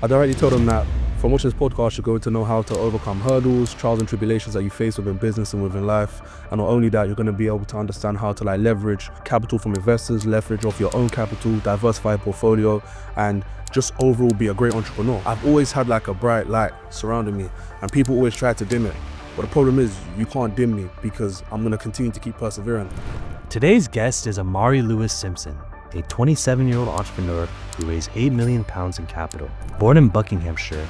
I directly told them that from watching this podcast, you're going to know how to overcome hurdles, trials and tribulations that you face within business and within life. And not only that, you're going to be able to understand how to leverage capital from investors, leverage off your own capital, diversify a portfolio, and just overall be a great entrepreneur. I've always had a bright light surrounding me, and people always try to dim it. But the problem is you can't dim me because I'm going to continue to keep persevering. Today's guest is Amari Lewis-Simpson, a 27-year-old entrepreneur who raised £8 million in capital. Born in Buckinghamshire,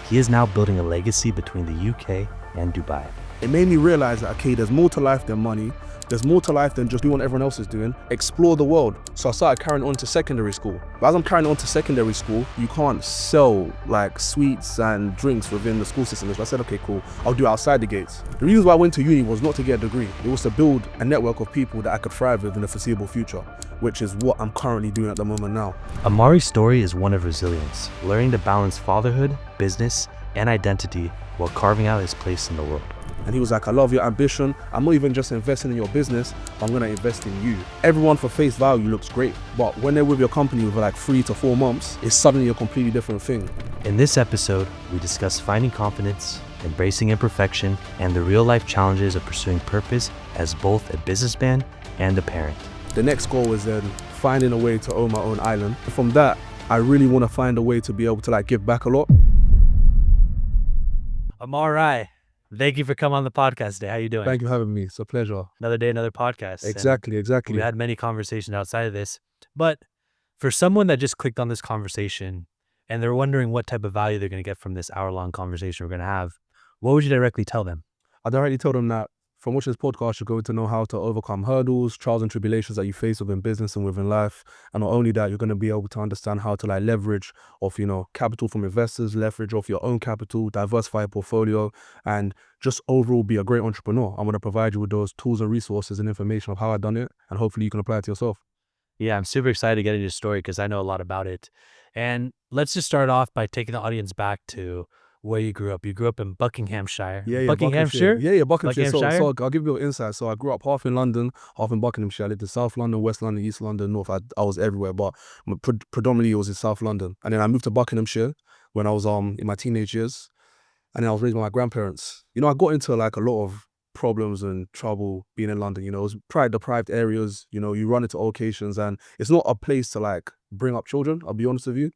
he is now building a legacy between the UK and Dubai. It made me realize that, okay, there's more to life than money. There's more to life than just doing what everyone else is doing. Explore the world. So I started carrying on to secondary school. But as I'm carrying on to secondary school, you can't sell sweets and drinks within the school system. So I said, okay, cool, I'll do it outside the gates. The reason why I went to uni was not to get a degree. It was to build a network of people that I could thrive with in the foreseeable future, which is what I'm currently doing at the moment now. Amari's story is one of resilience, learning to balance fatherhood, business, and identity while carving out his place in the world. And he was like, I love your ambition. I'm not even just investing in your business, but I'm going to invest in you. Everyone for face value looks great, but when they're with your company for 3 to 4 months, it's suddenly a completely different thing. In this episode, we discuss finding confidence, embracing imperfection, and the real-life challenges of pursuing purpose as both a businessman and a parent. The next goal is then finding a way to own my own island. From that, I really want to find a way to be able to give back a lot. Amari, thank you for coming on the podcast today. How you doing? Thank you for having me. It's a pleasure. Another day, another podcast. Exactly. We had many conversations outside of this. But for someone that just clicked on this conversation and they're wondering what type of value they're going to get from this hour-long conversation we're going to have, what would you directly tell them? I directly told them that from watching this podcast, you're going to know how to overcome hurdles, trials and tribulations that you face within business and within life. And not only that, you're going to be able to understand how to leverage off, capital from investors, leverage off your own capital, diversify a portfolio, and just overall be a great entrepreneur. I'm going to provide you with those tools and resources and information of how I've done it. And hopefully you can apply it to yourself. Yeah, I'm super excited to get into your story because I know a lot about it. And let's just start off by taking the audience back to where you grew up. You grew up in Buckinghamshire. Yeah, Buckinghamshire? Yeah, Buckinghamshire. So I'll give you an insight. So I grew up half in London, half in Buckinghamshire. I lived in South London, West London, East London, North. I was everywhere, but predominantly it was in South London. And then I moved to Buckinghamshire when I was in my teenage years. And then I was raised by my grandparents. I got into a lot of problems and trouble being in London. It was pride-deprived areas. You run into occasions and it's not a place to bring up children, I'll be honest with you.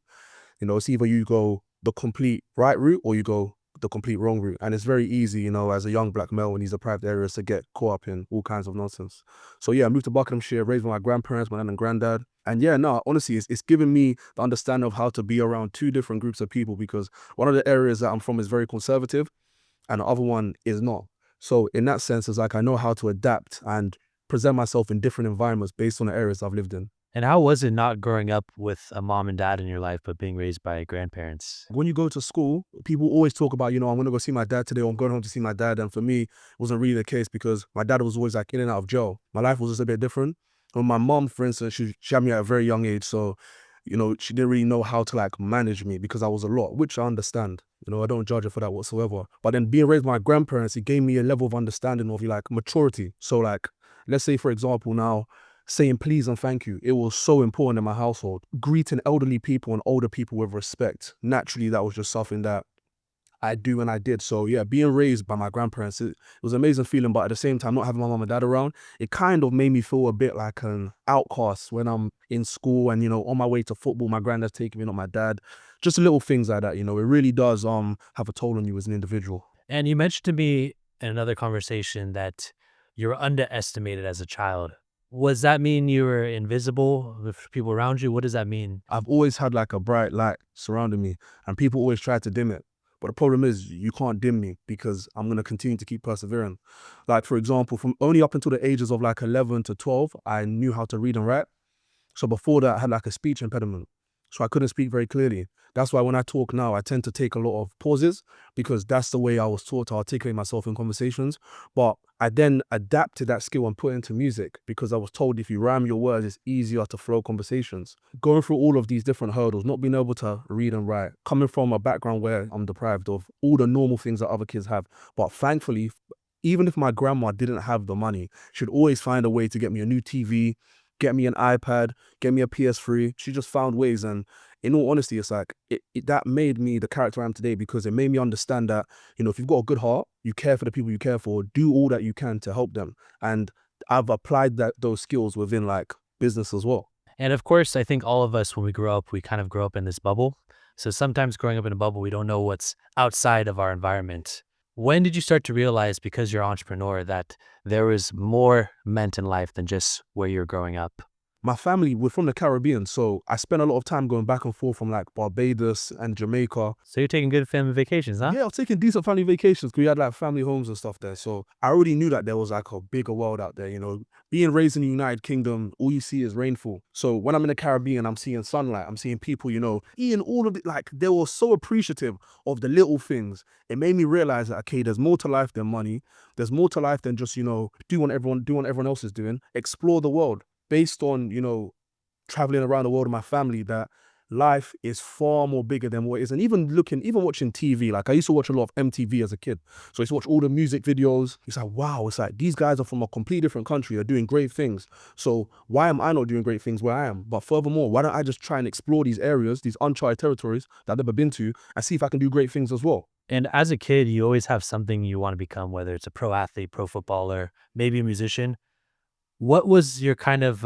It's either you go the complete right route or you go the complete wrong route. And it's very easy, as a young black male in these deprived areas to get caught up in all kinds of nonsense. So yeah, I moved to Buckinghamshire, raised by my grandparents, my nan and granddad. And yeah, no, honestly, it's given me the understanding of how to be around two different groups of people, because one of the areas that I'm from is very conservative and the other one is not. So in that sense, it's I know how to adapt and present myself in different environments based on the areas I've lived in. And how was it not growing up with a mom and dad in your life, but being raised by grandparents? When you go to school, people always talk about, I'm going to go see my dad today, or I'm going home to see my dad. And for me, it wasn't really the case because my dad was always in and out of jail. My life was just a bit different. And my mom, for instance, she had me at a very young age. So, she didn't really know how to manage me because I was a lot, which I understand. I don't judge her for that whatsoever. But then being raised by my grandparents, it gave me a level of understanding of maturity. So let's say, for example, now, saying please and thank you. It was so important in my household. Greeting elderly people and older people with respect. Naturally, that was just something that I do and I did. So yeah, being raised by my grandparents, it was an amazing feeling. But at the same time, not having my mom and dad around, it kind of made me feel a bit like an outcast when I'm in school and, on my way to football, my granddad's taking me, not my dad. Just little things like that, it really does have a toll on you as an individual. And you mentioned to me in another conversation that you were underestimated as a child. Was that mean you were invisible with people around you? What does that mean? I've always had a bright light surrounding me and people always try to dim it. But the problem is you can't dim me because I'm going to continue to keep persevering. For example, from only up until the ages of 11 to 12, I knew how to read and write. So before that, I had a speech impediment. So I couldn't speak very clearly. That's why when I talk now, I tend to take a lot of pauses because that's the way I was taught to articulate myself in conversations. But I then adapted that skill and put it into music because I was told if you rhyme your words, it's easier to flow conversations. Going through all of these different hurdles, not being able to read and write, coming from a background where I'm deprived of all the normal things that other kids have. But thankfully, even if my grandma didn't have the money, she'd always find a way to get me a new TV, get me an iPad, get me a PS3. She just found ways, and in all honesty, it's like that made me the character I am today, because it made me understand that, if you've got a good heart, you care for the people you care for, do all that you can to help them. And I've applied those skills within like business as well. And of course, I think all of us, when we grow up, we kind of grow up in this bubble. So sometimes growing up in a bubble, we don't know what's outside of our environment. When did you start to realize, because you're an entrepreneur, that there was more meant in life than just where you're growing up? My family, we're from the Caribbean, so I spent a lot of time going back and forth from like Barbados and Jamaica. So you're taking good family vacations, huh? Yeah, I was taking decent family vacations because we had like family homes and stuff there. So I already knew that there was like a bigger world out there, Being raised in the United Kingdom, all you see is rainfall. So when I'm in the Caribbean, I'm seeing sunlight, I'm seeing people, eating all of it. Like, they were so appreciative of the little things. It made me realize that, okay, there's more to life than money. There's more to life than just, do what everyone else is doing. Explore the world. Based on, traveling around the world with my family, that life is far more bigger than what it is. And even watching TV, like I used to watch a lot of MTV as a kid. So I used to watch all the music videos. It's like, wow, it's like these guys are from a completely different country. They're doing great things. So why am I not doing great things where I am? But furthermore, why don't I just try and explore these areas, these uncharted territories that I've never been to, and see if I can do great things as well? And as a kid, you always have something you want to become, whether it's a pro athlete, pro footballer, maybe a musician. What was your kind of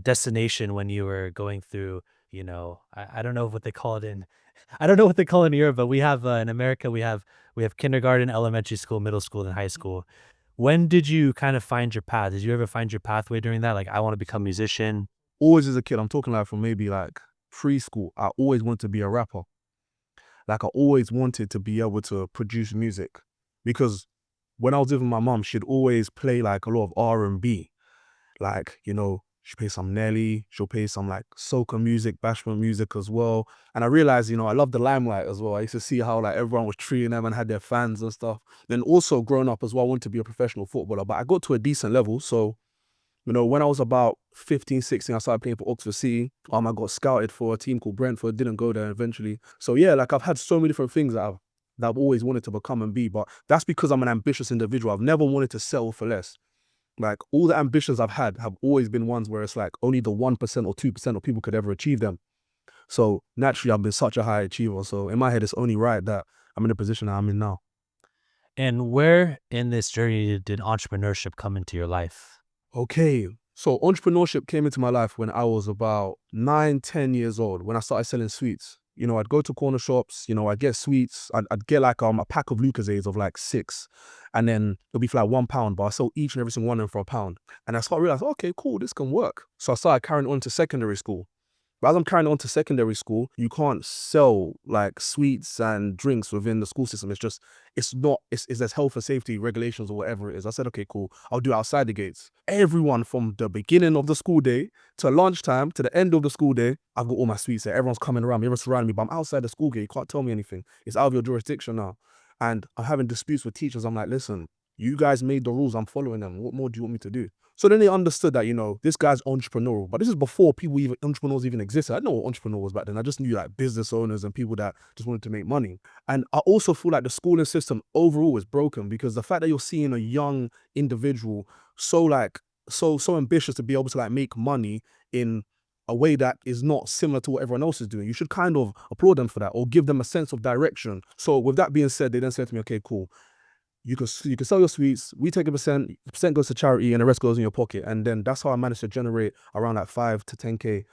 destination when you were going through, I don't know what they call it I don't know what they call it in Europe, but we have in America, we have kindergarten, elementary school, middle school, and high school. When did you kind of find your path? Did you ever find your pathway during that? Like, I want to become a musician. Always as a kid, I'm talking like from maybe like preschool, I always wanted to be a rapper. Like, I always wanted to be able to produce music, because when I was with my mom, she'd always play like a lot of R&B. Like, she'll play some Nelly, she'll play some like soca music, bashment music as well. And I realized, I love the limelight as well. I used to see how like everyone was treating them and had their fans and stuff. Then also growing up as well, I wanted to be a professional footballer, but I got to a decent level. So, when I was about 15, 16, I started playing for Oxford City. I got scouted for a team called Brentford, didn't go there eventually. So yeah, like I've had so many different things that I've always wanted to become and be, but that's because I'm an ambitious individual. I've never wanted to settle for less. Like, all the ambitions I've had have always been ones where it's like only the 1% or 2% of people could ever achieve them. So naturally, I've been such a high achiever. So in my head, it's only right that I'm in the position that I'm in now. And where in this journey did entrepreneurship come into your life? Okay, so entrepreneurship came into my life when I was about 9, 10 years old, when I started selling sweets. I'd go to corner shops, I'd get sweets. I'd get like a pack of Lucozades of like 6, and then it'll be for like £1, but I sell each and every single one of them for £1. And I started realizing, okay, cool, this can work. So I started carrying on to secondary school. But as I'm carrying on to secondary school, you can't sell like sweets and drinks within the school system. There's health and safety regulations or whatever it is. I said, okay, cool, I'll do it outside the gates. Everyone from the beginning of the school day to lunchtime to the end of the school day, I've got all my sweets there. Everyone's coming around me, everyone's surrounding me, but I'm outside the school gate. You can't tell me anything. It's out of your jurisdiction now. And I'm having disputes with teachers. I'm like, listen, you guys made the rules. I'm following them. What more do you want me to do? So then they understood that, this guy's entrepreneurial. But this is before entrepreneurs even existed. I didn't know what entrepreneur was back then. I just knew like business owners and people that just wanted to make money. And I also feel like the schooling system overall is broken, because the fact that you're seeing a young individual so ambitious to be able to like make money in a way that is not similar to what everyone else is doing, you should kind of applaud them for that or give them a sense of direction. So with that being said, they then said to me, okay, cool, you can sell your sweets, we take a percent, the percent goes to charity, and the rest goes in your pocket. And then that's how I managed to generate around like 5 to 10K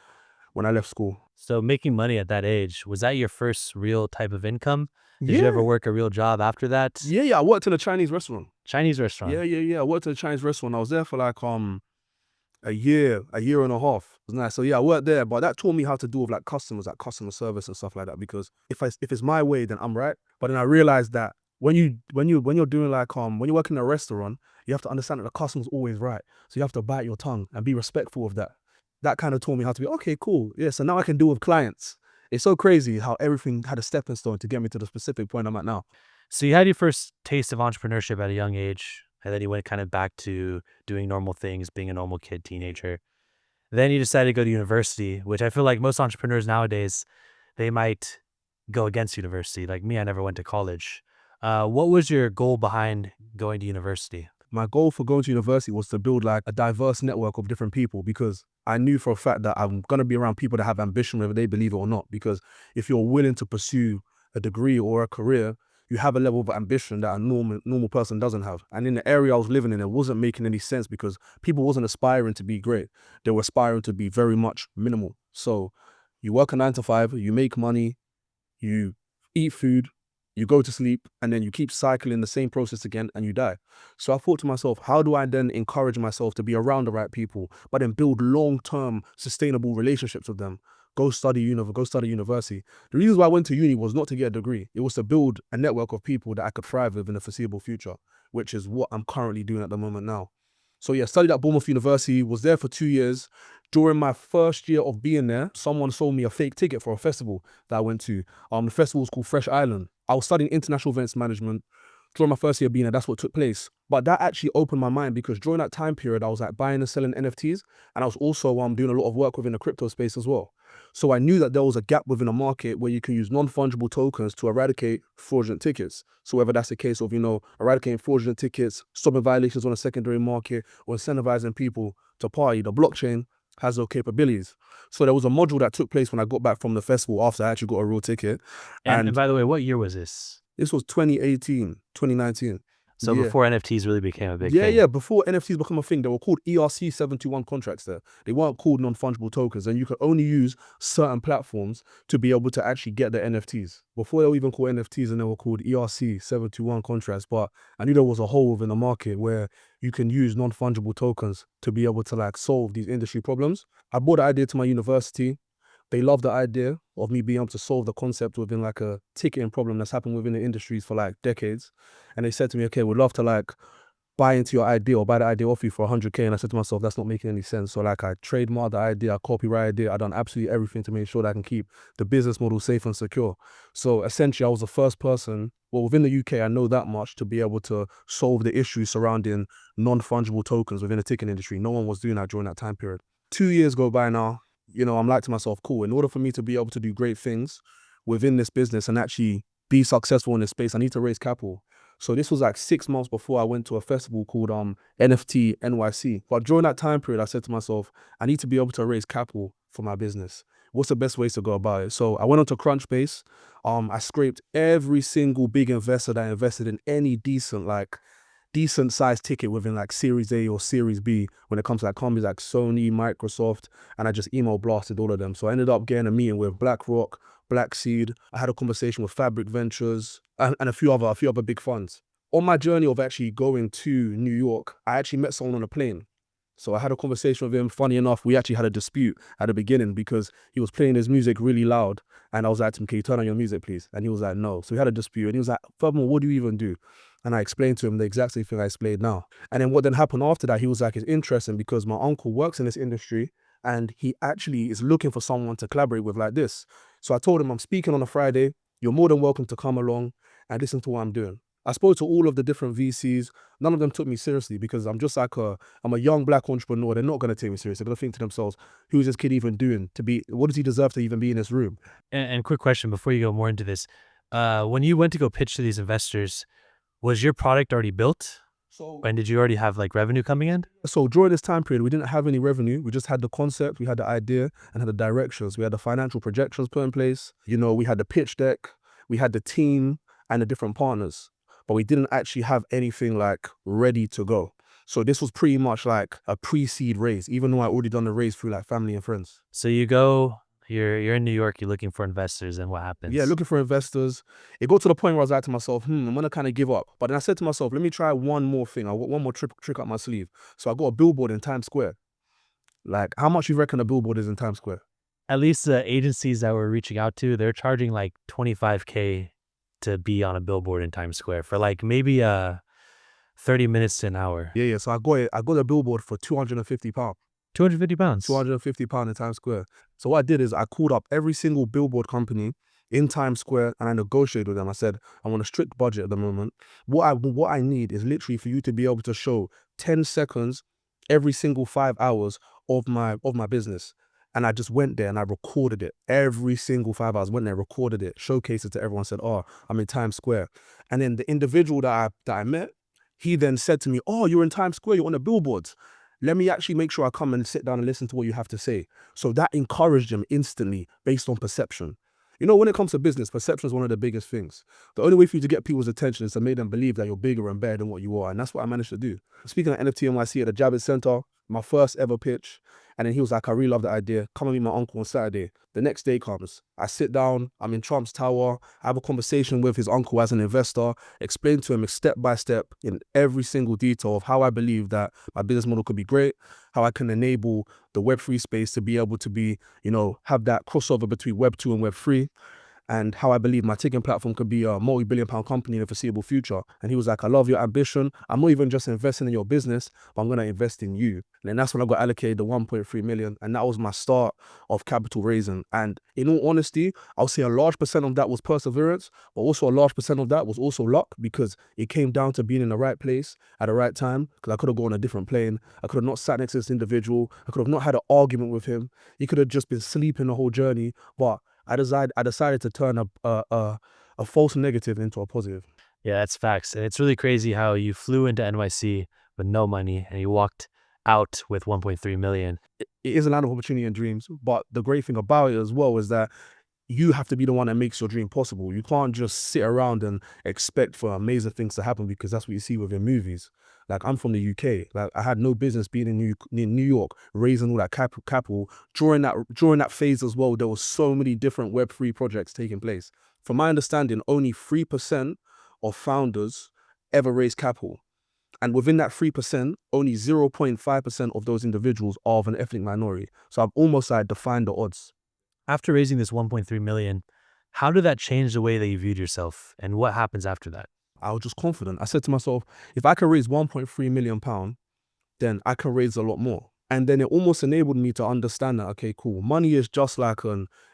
when I left school. So making money at that age, was that your first real type of income? Did Yeah. you ever work a real job after that? Yeah, I worked in a Chinese restaurant. Chinese restaurant? Yeah, I worked in a Chinese restaurant. I was there for like a year and a half. It was nice. So yeah, I worked there, but that taught me how to deal with like customers, like customer service and stuff like that. Because if it's my way, then I'm right. But then I realized that when you're doing like when you're working in a restaurant, you have to understand that the customer's always right. So you have to bite your tongue and be respectful of that. That kind of taught me how to be, okay, cool. Yeah, so now I can deal with clients. It's so crazy how everything had a stepping stone to get me to the specific point I'm at now. So you had your first taste of entrepreneurship at a young age, and then you went kind of back to doing normal things, being a normal kid, teenager. Then you decided to go to university, which I feel like most entrepreneurs nowadays, they might go against university. Like me, I never went to college. What was your goal behind going to university? My goal for going to university was to build like a diverse network of different people, because I knew for a fact that I'm going to be around people that have ambition, whether they believe it or not. Because if you're willing to pursue a degree or a career, you have a level of ambition that a normal person doesn't have. And in the area I was living in, it wasn't making any sense because people wasn't aspiring to be great. They were aspiring to be very much minimal. So you work a 9 to 5, you make money, you eat food, you go to sleep, and then you keep cycling the same process again and you die. So I thought to myself, how do I then encourage myself to be around the right people, but then build long-term sustainable relationships with them? Go study university. The reason why I went to uni was not to get a degree. It was to build a network of people that I could thrive with in the foreseeable future, which is what I'm currently doing at the moment now. So yeah, studied at Bournemouth University, was there for 2 years. During my first year of being there, someone sold me a fake ticket for a festival that I went to. The festival was called Fresh Island. I was studying international events management. During my first year being there, that's what took place. But that actually opened my mind because during that time period, I was like buying and selling NFTs, and I was also doing a lot of work within the crypto space as well. So I knew that there was a gap within the market where you can use non-fungible tokens to eradicate fraudulent tickets. So whether that's the case of, eradicating fraudulent tickets, stopping violations on the secondary market, or incentivizing people to party, the blockchain has those capabilities. So there was a module that took place when I got back from the festival after I actually got a real ticket. And by the way, what year was this? This was 2018, 2019. So Yeah. before NFTs really became a big Yeah, thing. yeah. Before NFTs become a thing, they were called ERC 721 contracts there. They weren't called non-fungible tokens, and you could only use certain platforms to be able to actually get the NFTs. Before they were even called NFTs, and they were called ERC 721 contracts. But I knew there was a hole within the market where you can use non-fungible tokens to be able to solve these industry problems. I brought the idea to my university. They love the idea of me being able to solve the concept within a ticketing problem that's happened within the industries for decades. And they said to me, okay, we'd love to buy into your idea or buy the idea off you for 100K. And I said to myself, that's not making any sense. So I trademarked the idea, I copyrighted it. I done absolutely everything to make sure that I can keep the business model safe and secure. So essentially I was the first person, well, within the UK, I know that much to be able to solve the issues surrounding non-fungible tokens within the ticketing industry. No one was doing that during that time period. 2 years go by now. I'm like to myself, cool, in order for me to be able to do great things within this business and actually be successful in this space, I need to raise capital. So this was 6 months before I went to a festival called NFT NYC. But during that time period, I said to myself, I need to be able to raise capital for my business. What's the best ways to go about it? So I went onto Crunchbase. I scraped every single big investor that invested in any decent sized ticket within Series A or Series B when it comes to companies like Sony, Microsoft, and I just email blasted all of them. So I ended up getting a meeting with BlackRock, Blackseed. I had a conversation with Fabric Ventures and a few other big funds. On my journey of actually going to New York, I actually met someone on a plane. So I had a conversation with him. Funny enough, we actually had a dispute at the beginning because he was playing his music really loud. And I was like to him, can you turn on your music, please? And he was like, no. So we had a dispute. And he was like, furthermore, what do you even do? And I explained to him the exact same thing I explained now. And then what then happened after that, he was like, it's interesting because my uncle works in this industry and he actually is looking for someone to collaborate with like this. So I told him, I'm speaking on a Friday. You're more than welcome to come along and listen to what I'm doing. I spoke to all of the different VCs. None of them took me seriously because I'm just I'm a young black entrepreneur. They're not going to take me seriously. They're going to think to themselves, who's this kid even doing what does he deserve to even be in this room? And quick question before you go more into this. When you went to go pitch to these investors, was your product already built? And did you already have revenue coming in? So during this time period, we didn't have any revenue. We just had the concept, we had the idea and had the directions. We had the financial projections put in place. We had the pitch deck, we had the team and the different partners. But we didn't actually have anything ready to go. So this was pretty much a pre-seed raise, even though I already done the raise through family and friends. So you go, you're in New York, you're looking for investors, and what happens? Yeah, looking for investors. It got to the point where I was like to myself, I'm gonna kind of give up. But then I said to myself, let me try one more thing. I got one more trick up my sleeve. So I got a billboard in Times Square. How much you reckon a billboard is in Times Square? At least the agencies that we're reaching out to, they're charging $25K to be on a billboard in Times Square for maybe 30 minutes to an hour. Yeah. So I got a billboard for £250. £250? £250 in Times Square. So what I did is I called up every single billboard company in Times Square and I negotiated with them. I said, I'm on a strict budget at the moment. What I need is literally for you to be able to show 10 seconds every single 5 hours of my business. And I just went there and I recorded it. Every single 5 hours, went there, recorded it, showcased it to everyone, said, oh, I'm in Times Square. And then the individual that I met, he then said to me, oh, you're in Times Square, you're on the billboards. let me actually make sure I come and sit down and listen to what you have to say. So that encouraged him instantly based on perception. You know, when it comes to business, perception is one of the biggest things. The only way for you to get people's attention is to make them believe that you're bigger and better than what you are. And that's what I managed to do. Speaking of NFT NYC at the Javits Center, my first ever pitch. And then he was like, I really love the idea. Come and meet my uncle on Saturday. The next day comes. I sit down. I'm in Trump's Tower. I have a conversation with his uncle as an investor. Explain to him step by step in every single detail of how I believe that my business model could be great, how I can enable the Web3 space to be able to be, you know, have that crossover between Web2 and Web3. And how I believe my ticking platform could be a multi-billion-pound company in the foreseeable future. And he was like, I love your ambition. I'm not even just investing in your business, but I'm going to invest in you. And then that's when I got allocated the 1.3 million. And that was my start of capital raising. And in all honesty, I'll say a large percent of that was perseverance, but also a large percent of that was also luck, because it came down to being in the right place at the right time. Because I could have gone on a different plane. I could have not sat next to this individual. I could have not had an argument with him. He could have just been sleeping the whole journey. But I decided to turn a false negative into a positive. Yeah, that's facts. And it's really crazy how you flew into NYC with no money and you walked out with 1.3 million. It is a land of opportunity and dreams, but the great thing about it as well is that you have to be the one that makes your dream possible. You can't just sit around and expect for amazing things to happen, because that's what you see within movies. Like, I'm from the UK. Like, I had no business being in New York, raising all that capital. During that phase as well, there was so many different Web3 projects taking place. From my understanding, only 3% of founders ever raise capital. And within that 3%, only 0.5% of those individuals are of an ethnic minority. So I've almost like defined the odds. After raising this 1.3 million, how did that change the way that you viewed yourself? And what happens after that? I was just confident. I said to myself, if I can raise 1.3 million pounds, then I can raise a lot more. And then it almost enabled me to understand that, okay, cool, money is just like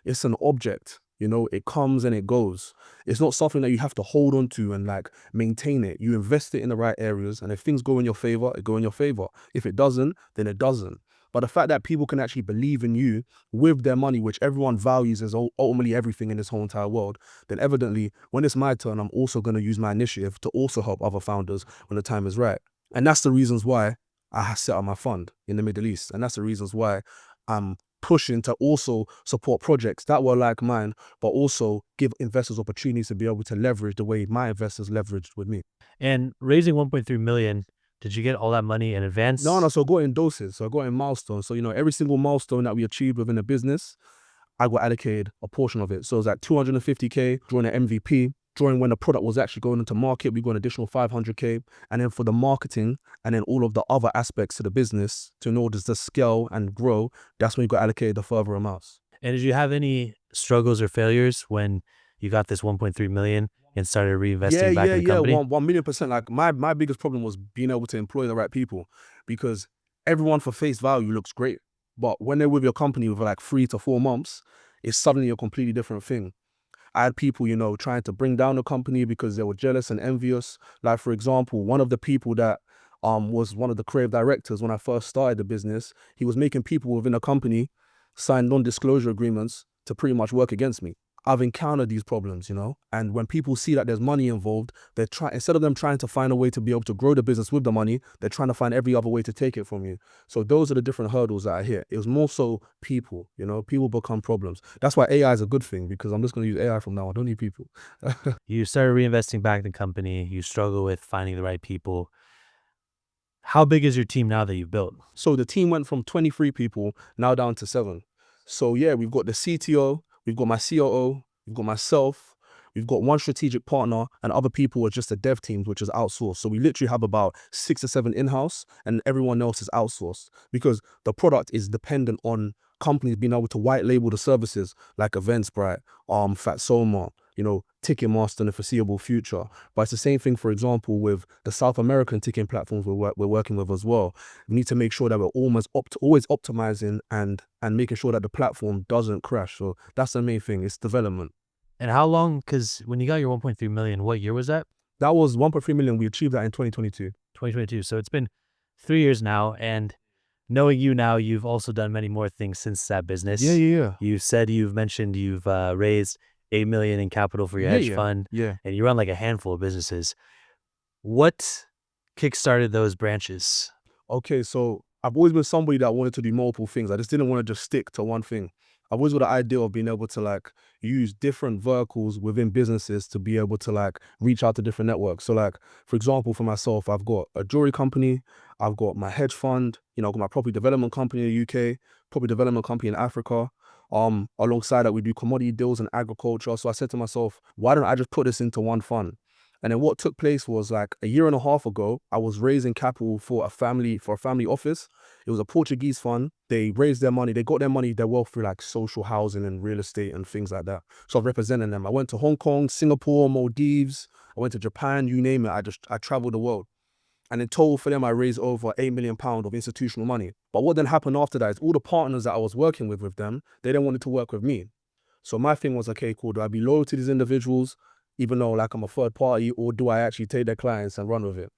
it's an object. You know, it comes and it goes. It's not something that you have to hold on to and like maintain it. You invest it in the right areas, and if things go in your favor, it go in your favor. If it doesn't, then it doesn't. But the fact that people can actually believe in you with their money, which everyone values as ultimately everything in this whole entire world, then evidently when it's my turn, I'm also going to use my initiative to also help other founders when the time is right. And that's the reasons why I set up my fund in the Middle East. And that's the reasons why I'm pushing to also support projects that were like mine, but also give investors opportunities to be able to leverage the way my investors leveraged with me. And raising 1.3 million, did you get all that money in advance? No, so I got in doses. So I got in milestones. So, you know, every single milestone that we achieved within a business, I got allocated a portion of it. So it was like 250K during the MVP. During when the product was actually going into market, we got an additional 500K. And then for the marketing and then all of the other aspects to the business, to in order to scale and grow, that's when you got allocated the further amounts. And did you have any struggles or failures when you got this 1.3 million and started reinvesting back in the company? 1,000,000%. Like my biggest problem was being able to employ the right people, because everyone for face value looks great. But when they're with your company for like 3 to 4 months, it's suddenly a completely different thing. I had people, you know, trying to bring down the company because they were jealous and envious. Like, for example, one of the people that was one of the creative directors when I first started the business, he was making people within the company sign non-disclosure agreements to pretty much work against me. I've encountered these problems, you know, and when people see that there's money involved, instead of them trying to find a way to be able to grow the business with the money, they're trying to find every other way to take it from you. So those are the different hurdles that I hit. It was more so people, you know, people become problems. That's why AI is a good thing, because I'm just going to use AI from now on. I don't need people. You started reinvesting back in the company. You struggle with finding the right people. How big is your team now that you've built? So the team went from 23 people now down to 7. So yeah, we've got the CTO, we've got my COO, we've got myself, we've got one strategic partner, and other people are just the dev teams, which is outsourced. So we literally have about 6 or 7 in-house, and everyone else is outsourced, because the product is dependent on companies being able to white label the services like Eventbrite, Fatsoma, you know, Ticketmaster in the foreseeable future. But it's the same thing, for example, with the South American ticketing platforms we're working with as well. We need to make sure that we're always optimizing and making sure that the platform doesn't crash. So that's the main thing. It's development. And how long, because when you got your 1.3 million, what year was that? That was 1.3 million. We achieved that in 2022. 2022. So it's been 3 years now. And knowing you now, you've also done many more things since that business. Yeah. You've mentioned you've raised 8 million in capital for your hedge fund. Yeah. And you run like a handful of businesses. What kickstarted those branches? Okay, so I've always been somebody that wanted to do multiple things. I just didn't want to just stick to one thing. I've always got the idea of being able to like use different verticals within businesses to be able to like reach out to different networks. So like, for example, for myself, I've got a jewelry company, I've got my hedge fund, you know, I've got my property development company in the UK, property development company in Africa. Alongside that, we do commodity deals and agriculture. So I said to myself, why don't I just put this into one fund? And then what took place was like a year and a half ago, I was raising capital for a family office. It was a Portuguese fund. They raised their money. They got their wealth through like social housing and real estate and things like that. So I'm representing them. I went to Hong Kong, Singapore, Maldives. I went to Japan, you name it. I traveled the world. And in total for them, I raised over £8 million of institutional money. But what then happened after that is all the partners that I was working with them, they then wanted to work with me. So my thing was, okay, cool. Do I be loyal to these individuals, even though like I'm a third party, or do I actually take their clients and run with it?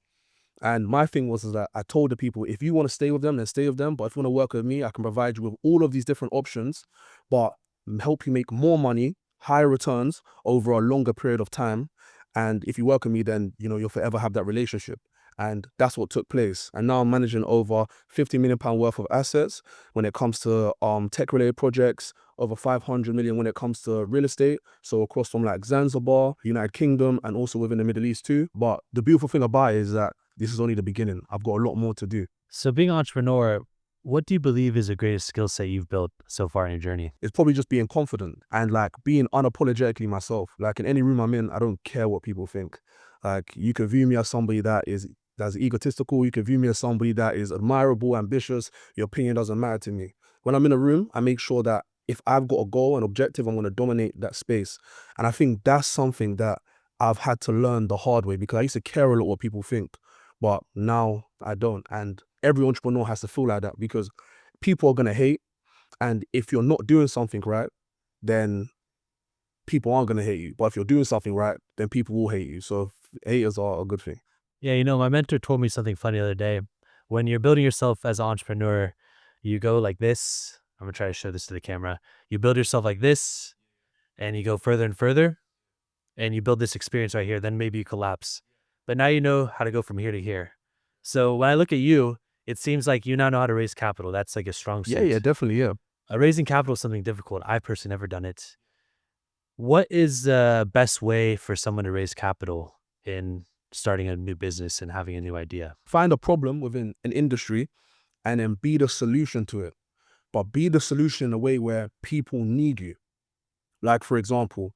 And my thing was is that I told the people, if you want to stay with them, then stay with them. But if you want to work with me, I can provide you with all of these different options, but help you make more money, higher returns over a longer period of time. And if you work with me, then, you know, you'll forever have that relationship. And that's what took place. And now I'm managing over £50 million worth of assets when it comes to tech-related projects, over 500 million when it comes to real estate. So across from like Zanzibar, United Kingdom, and also within the Middle East too. But the beautiful thing about it is that this is only the beginning. I've got a lot more to do. So being an entrepreneur, what do you believe is the greatest skill set you've built so far in your journey? It's probably just being confident and like being unapologetically myself. Like in any room I'm in, I don't care what people think. Like you can view me as somebody that's egotistical. You can view me as somebody that is admirable, ambitious. Your opinion doesn't matter to me. When I'm in a room, I make sure that if I've got a goal, an objective, I'm going to dominate that space. And I think that's something that I've had to learn the hard way, because I used to care a lot what people think, but now I don't. And every entrepreneur has to feel like that, because people are going to hate. And if you're not doing something right, then people aren't going to hate you. But if you're doing something right, then people will hate you. So haters are a good thing. Yeah, you know, my mentor told me something funny the other day. When you're building yourself as an entrepreneur, you go like this. I'm gonna try to show this to the camera. You build yourself like this, and you go further and further, and you build this experience right here. Then maybe you collapse. But now you know how to go from here to here. So when I look at you, it seems like you now know how to raise capital. That's like a strong suit. Yeah, definitely, yeah. Raising capital is something difficult. I've personally never done it. What is the best way for someone to raise capital in starting a new business and having a new idea? Find a problem within an industry and then be the solution to it. But be the solution in a way where people need you. Like, for example,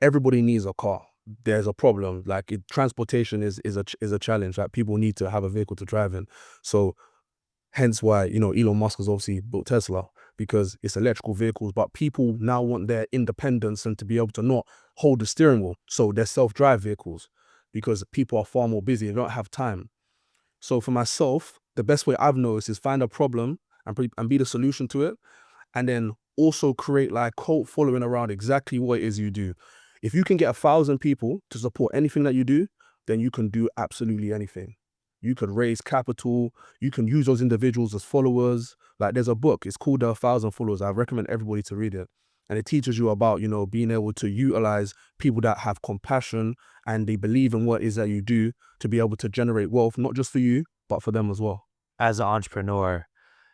everybody needs a car. There's a problem. Like transportation is a challenge. Like people need to have a vehicle to drive in. So hence why, you know, Elon Musk has obviously built Tesla, because it's electrical vehicles, but people now want their independence and to be able to not hold the steering wheel. So they're self-drive vehicles, because people are far more busy. They don't have time. So for myself, the best way I've noticed is find a problem and be the solution to it. And then also create like cult following around exactly what it is you do. If you can get 1,000 people to support anything that you do, then you can do absolutely anything. You could raise capital. You can use those individuals as followers. Like there's a book, it's called 1,000 Followers. I recommend everybody to read it. And it teaches you about, you know, being able to utilize people that have compassion and they believe in what it is that you do to be able to generate wealth, not just for you, but for them as well. As an entrepreneur,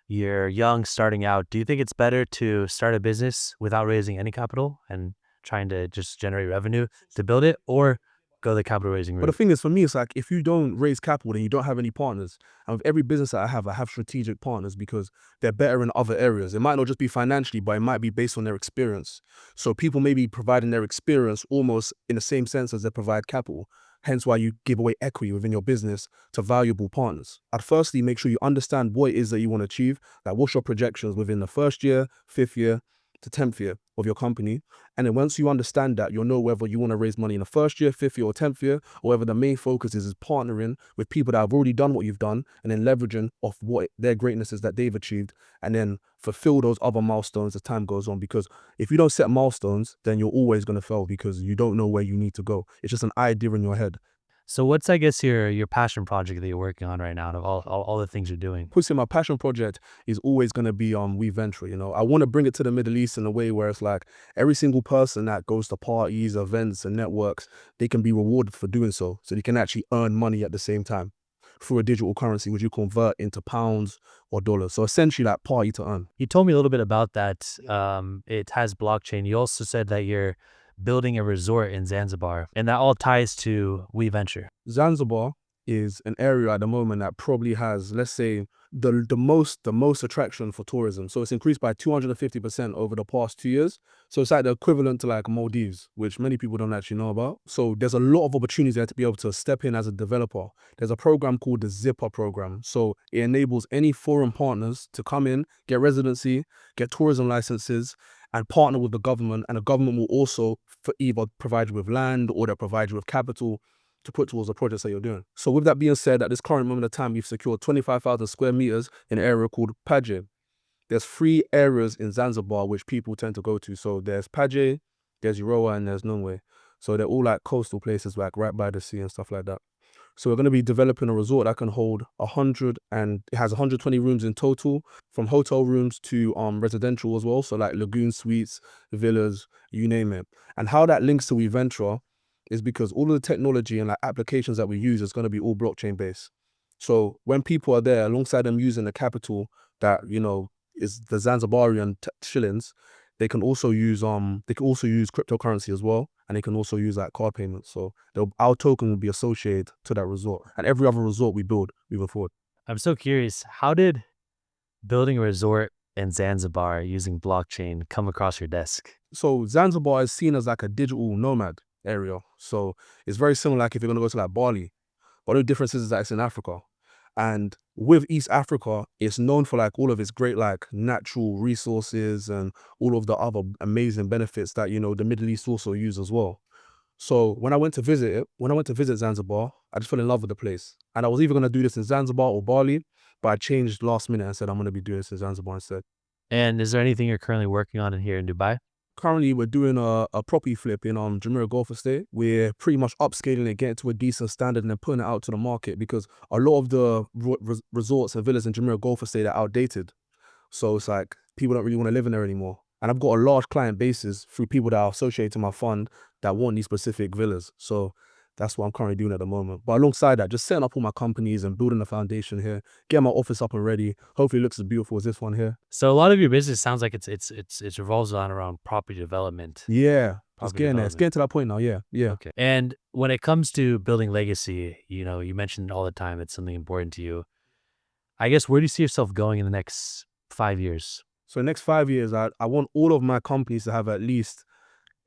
you're young, starting out. Do you think it's better to start a business without raising any capital and trying to just generate revenue to build it, or go the capital raising route? But the thing is, for me, it's like if you don't raise capital, then you don't have any partners. And with every business that I have strategic partners because they're better in other areas. It might not just be financially, but it might be based on their experience. So people may be providing their experience almost in the same sense as they provide capital. Hence why you give away equity within your business to valuable partners. I'd firstly make sure you understand what it is that you want to achieve. Like what's your projections within the first year, 5th year to 10th year of your company. And then once you understand that, you'll know whether you want to raise money in the 1st year, 5th year or 10th year, or whether the main focus is partnering with people that have already done what you've done and then leveraging off what their greatness is that they've achieved and then fulfill those other milestones as time goes on. Because if you don't set milestones, then you're always going to fail because you don't know where you need to go. It's just an idea in your head. So what's, I guess, your passion project that you're working on right now out of all the things you're doing? Pussy, my passion project is always going to be We Venture, you know. I want to bring it to the Middle East in a way where it's like every single person that goes to parties, events and networks, they can be rewarded for doing so. So they can actually earn money at the same time. through a digital currency, which you convert into pounds or dollars. So essentially like party to earn. You told me a little bit about that. It has blockchain. You also said that you're building a resort in Zanzibar, and that all ties to We Venture. Zanzibar is an area at the moment that probably has, let's say, the most attraction for tourism. So it's increased by 250% over the past 2 years. So it's like the equivalent to like Maldives, which many people don't actually know about. So there's a lot of opportunities there to be able to step in as a developer. There's a program called the Zipper program. So it enables any foreign partners to come in, get residency, get tourism licenses, and partner with the government. And the government will also either provide you with land or they'll provide you with capital to put towards the projects that you're doing. So with that being said, at this current moment of time, we've secured 25,000 square meters in an area called Paje. There's 3 areas in Zanzibar which people tend to go to. So there's Paje, there's Uroa, and there's Nungwe. So they're all like coastal places, like right by the sea and stuff like that. So we're going to be developing a resort that can hold 100, and it has 120 rooms in total, from hotel rooms to residential as well. So like lagoon suites, villas, you name it. And how that links to WeVenture is because all of the technology and like applications that we use is going to be all blockchain based. So when people are there, alongside them using the capital that, you know, is the Zanzibarian shillings, they can also use cryptocurrency as well, and they can also use like card payments. So our token will be associated to that resort and every other resort we build moving forward. I'm so curious, how did building a resort in Zanzibar using blockchain come across your desk? So Zanzibar is seen as like a digital nomad area. So it's very similar like if you're going to go to like Bali. But the difference is that it's in Africa. And with East Africa, it's known for like all of its great like natural resources and all of the other amazing benefits that, you know, the Middle East also use as well. So when I went to visit Zanzibar, I just fell in love with the place. And I was either going to do this in Zanzibar or Bali, but I changed last minute and said I'm going to be doing this in Zanzibar instead. And is there anything you're currently working on in here in Dubai? Currently, we're doing a property flip in Jumeirah Golf Estate. We're pretty much upscaling it, getting to a decent standard, and then putting it out to the market because a lot of the resorts and villas in Jumeirah Golf Estate are outdated. So it's like people don't really want to live in there anymore. And I've got a large client basis through people that are associated to my fund that want these specific villas. So that's what I'm currently doing at the moment. But alongside that, just setting up all my companies and building a foundation here, getting my office up and ready. Hopefully it looks as beautiful as this one here. So a lot of your business sounds like it revolves around property development. Yeah. It's getting there. It's getting to that point now. Yeah. Okay. And when it comes to building legacy, you know, you mentioned all the time it's something important to you. I guess, where do you see yourself going in the next 5 years? So the next 5 years, I want all of my companies to have at least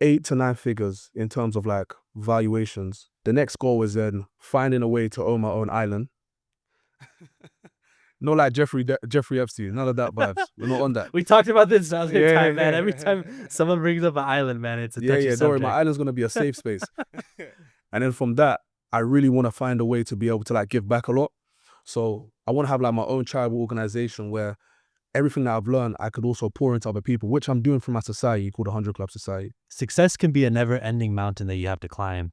8 to 9 figures in terms of like valuations. The next goal is then finding a way to own my own island. Not like Jeffrey Epstein, none of that vibes. We're not on that. We talked about this the other time, man. Every time someone brings up an island, man, it's a touchy subject. Don't worry, my island's gonna be a safe space. And then from that, I really want to find a way to be able to like give back a lot. So I want to have like my own charitable organization where everything that I've learned, I could also pour into other people, which I'm doing for my society called the 100 Club Society. Success can be a never-ending mountain that you have to climb.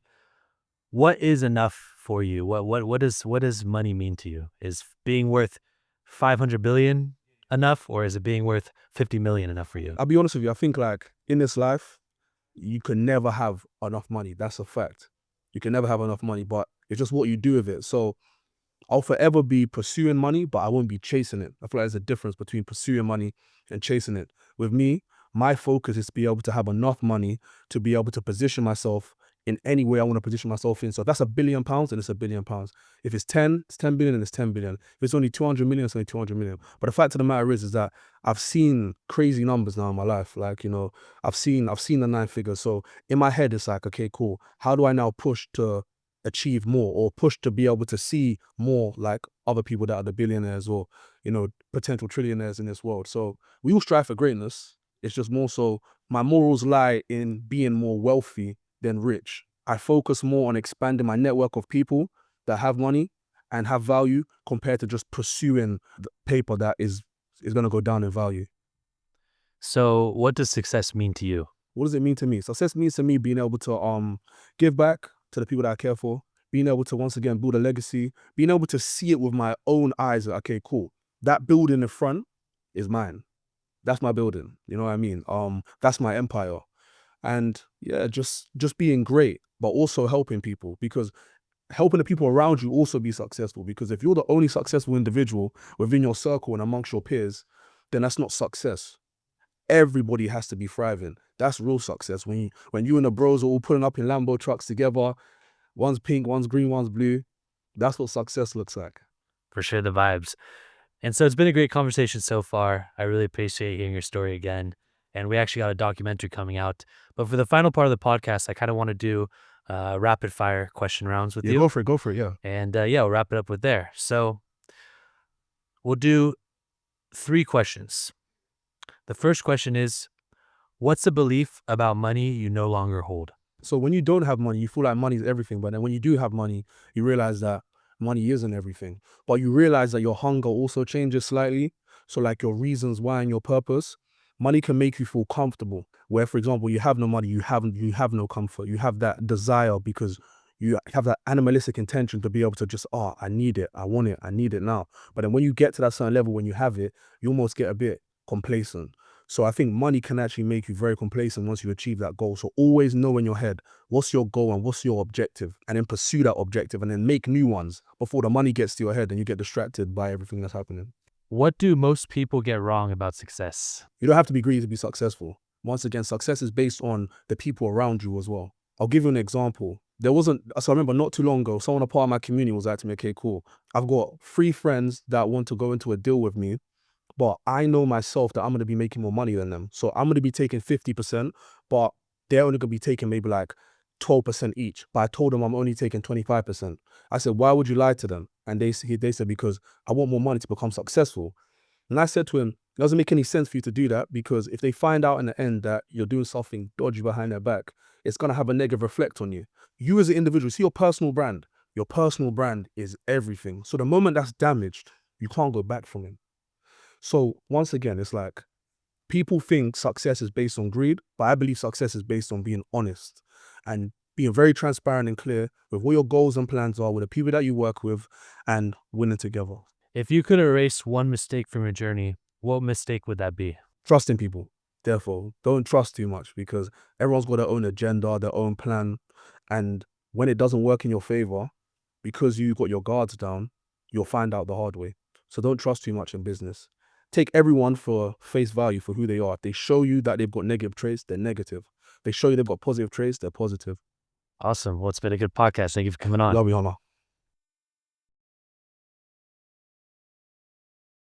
What is enough for you? What does money mean to you? Is being worth 500 billion enough, or is it being worth 50 million enough for you? I'll be honest with you. I think like in this life, you can never have enough money. That's a fact. You can never have enough money, but it's just what you do with it. So I'll forever be pursuing money, but I won't be chasing it. I feel like there's a difference between pursuing money and chasing it. With me, my focus is to be able to have enough money to be able to position myself in any way I want to position myself in. So if that's £1 billion, then it's £1 billion. If it's 10, it's 10 billion, then it's 10 billion. If it's only 200 million, it's only 200 million. But the fact of the matter is that I've seen crazy numbers now in my life. Like, you know, I've seen the 9 figures. So in my head, it's like, okay, cool. How do I now push to achieve more, or push to be able to see more like other people that are the billionaires or, you know, potential trillionaires in this world? So we all strive for greatness. It's just more so my morals lie in being more wealthy than rich. I focus more on expanding my network of people that have money and have value compared to just pursuing the paper that is going to go down in value. So what does success mean to you? What does it mean to me? Success means to me being able to give back to the people that I care for, being able to once again build a legacy, being able to see it with my own eyes. Okay, cool. That building in front is mine. That's my building. You know what I mean? That's my empire. And yeah, just being great, but also helping people, because helping the people around you also be successful. Because if you're the only successful individual within your circle and amongst your peers, then that's not success. Everybody has to be thriving. That's real success. When you and the bros are all pulling up in Lambo trucks together, one's pink, one's green, one's blue, that's what success looks like. For sure, the vibes. And so it's been a great conversation so far. I really appreciate hearing your story again. And we actually got a documentary coming out. But for the final part of the podcast, I kind of want to do rapid fire question rounds with Yeah, you. go for it, yeah. And we'll wrap it up with there. So we'll do 3 questions. The first question is, what's a belief about money you no longer hold? So when you don't have money, you feel like money is everything. But then when you do have money, you realize that money isn't everything. But you realize that your hunger also changes slightly. So like your reasons why and your purpose, money can make you feel comfortable. Where, for example, you have no money, you have no comfort. You have that desire because you have that animalistic intention to be able to just, I need it, I want it, I need it now. But then when you get to that certain level, when you have it, you almost get a bit complacent. So I think money can actually make you very complacent once you achieve that goal. So always know in your head, what's your goal and what's your objective, and then pursue that objective and then make new ones before the money gets to your head and you get distracted by everything that's happening. What do most people get wrong about success? You don't have to be greedy to be successful. Once again, success is based on the people around you as well. I'll give you an example. I remember not too long ago, someone a part of my community was like to me, okay, cool. I've got 3 friends that want to go into a deal with me. But I know myself that I'm going to be making more money than them. So I'm going to be taking 50%, but they're only going to be taking maybe like 12% each. But I told them I'm only taking 25%. I said, why would you lie to them? And they said, because I want more money to become successful. And I said to him, it doesn't make any sense for you to do that, because if they find out in the end that you're doing something dodgy behind their back, it's going to have a negative reflect on you. You as an individual, see your personal brand. Your personal brand is everything. So the moment that's damaged, you can't go back from it. So once again, it's like people think success is based on greed, but I believe success is based on being honest and being very transparent and clear with what your goals and plans are with the people that you work with and winning together. If you could erase one mistake from your journey, what mistake would that be? Trusting people. Therefore, don't trust too much, because everyone's got their own agenda, their own plan. And when it doesn't work in your favor, because you got your guards down, you'll find out the hard way. So don't trust too much in business. Take everyone for face value for who they are. If they show you that they've got negative traits, they're negative. If they show you they've got positive traits, they're positive. Awesome. Well, it's been a good podcast. Thank you for coming on. Love you, Hannah.